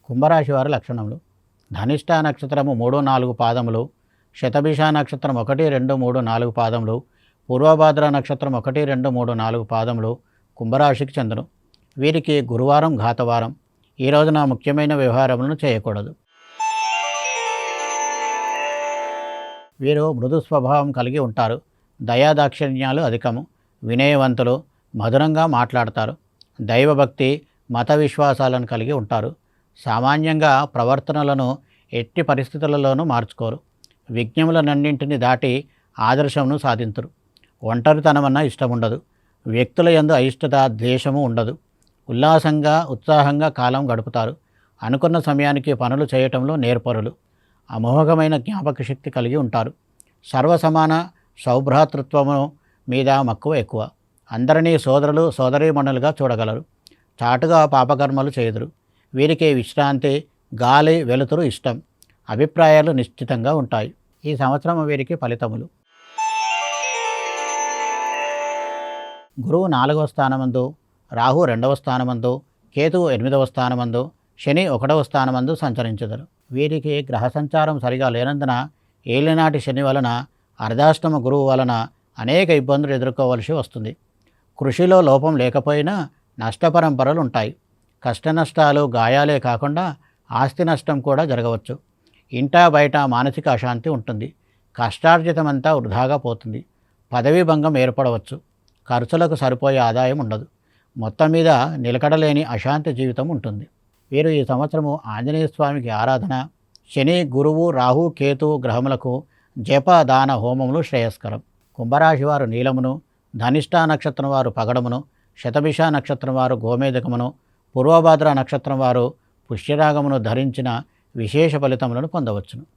కుంభరాశి వారి లక్షణములు. ధనిష్ట నక్షత్రము 3, 4 పాదములు, శతభిష నక్షత్రం 1, 2, 3, 4 పాదములు, పూర్వభాద్ర నక్షత్రం 1, 2, 3, 4 పాదములు కుంభరాశికి చెందును. వీరికి గురువారం ఘాతవారం. ఈ రోజున ముఖ్యమైన వ్యవహారములను చేయకూడదు. వీరు మృదు స్వభావం కలిగి ఉంటారు. దయాదాక్షిణ్యాలు అధికము. వినయవంతులు, మధురంగా మాట్లాడతారు. దైవభక్తి, మత విశ్వాసాలను కలిగి ఉంటారు. సామాన్యంగా ప్రవర్తనలను ఎట్టి పరిస్థితులలోనూ మార్చుకోరు. విజ్ఞములన్నింటిని దాటి ఆదర్శమును సాధింతురు. ఒంటరితనమన్న ఇష్టముండదు. వ్యక్తుల యందు అయిష్టత, ద్వేషము ఉండదు. ఉల్లాసంగా, ఉత్సాహంగా కాలం గడుపుతారు. అనుకున్న సమయానికి పనులు చేయటంలో నేర్పరులు. అమోఘమైన జ్ఞాపక శక్తి కలిగి ఉంటారు. సర్వసమాన సౌభ్రాతృత్వము మీద మక్కువ ఎక్కువ. అందరినీ సోదరులు సోదరీమణులుగా చూడగలరు. చాటుగా పాపకర్మలు చేయుదురు. వీరికి విశ్రాంతి, గాలి, వెలుతురు ఇష్టం. అభిప్రాయాలు నిశ్చితంగా ఉంటాయి. ఈ సంవత్సరం వీరికి ఫలితములు. గురువు 4వ స్థానమందు, రాహు 2వ స్థానమందు, కేతువు 8వ స్థానమందు, శని 1వ స్థానమందు సంచరించుదరు. వీరికి గ్రహ సంచారం సరిగా లేనందున ఏలినాటి శని వలన, అర్ధాష్టమ గురువు వలన అనేక ఇబ్బందులు ఎదుర్కోవలసి వస్తుంది. కృషిలో లోపం లేకపోయినా నష్టపరంపరలు ఉంటాయి. కష్టనష్టాలు, గాయాలే కాకుండా ఆస్తి నష్టం కూడా జరగవచ్చు. ఇంటా బయట మానసిక అశాంతి ఉంటుంది. కష్టార్జితమంతా వృధాగా పోతుంది. పదవీ భంగం ఏర్పడవచ్చు. ఖర్చులకు సరిపోయే ఆదాయం ఉండదు. మొత్తం మీద నిలకడలేని అశాంతి జీవితం ఉంటుంది. వీరు ఈ సంవత్సరము ఆంజనేయ స్వామికి ఆరాధన, శని, గురువు, రాహు, కేతు గ్రహములకు జప, దాన, హోమములు శ్రేయస్కరం. కుంభరాశి వారు నీలమును, ధనిష్ట నక్షత్రం వారు పగడమును, శతభిష నక్షత్రం వారు గోమేదకమును, పూర్వభాద్ర నక్షత్రం వారు పుష్యరాగమును ధరించిన విశేష ఫలితములను పొందవచ్చును.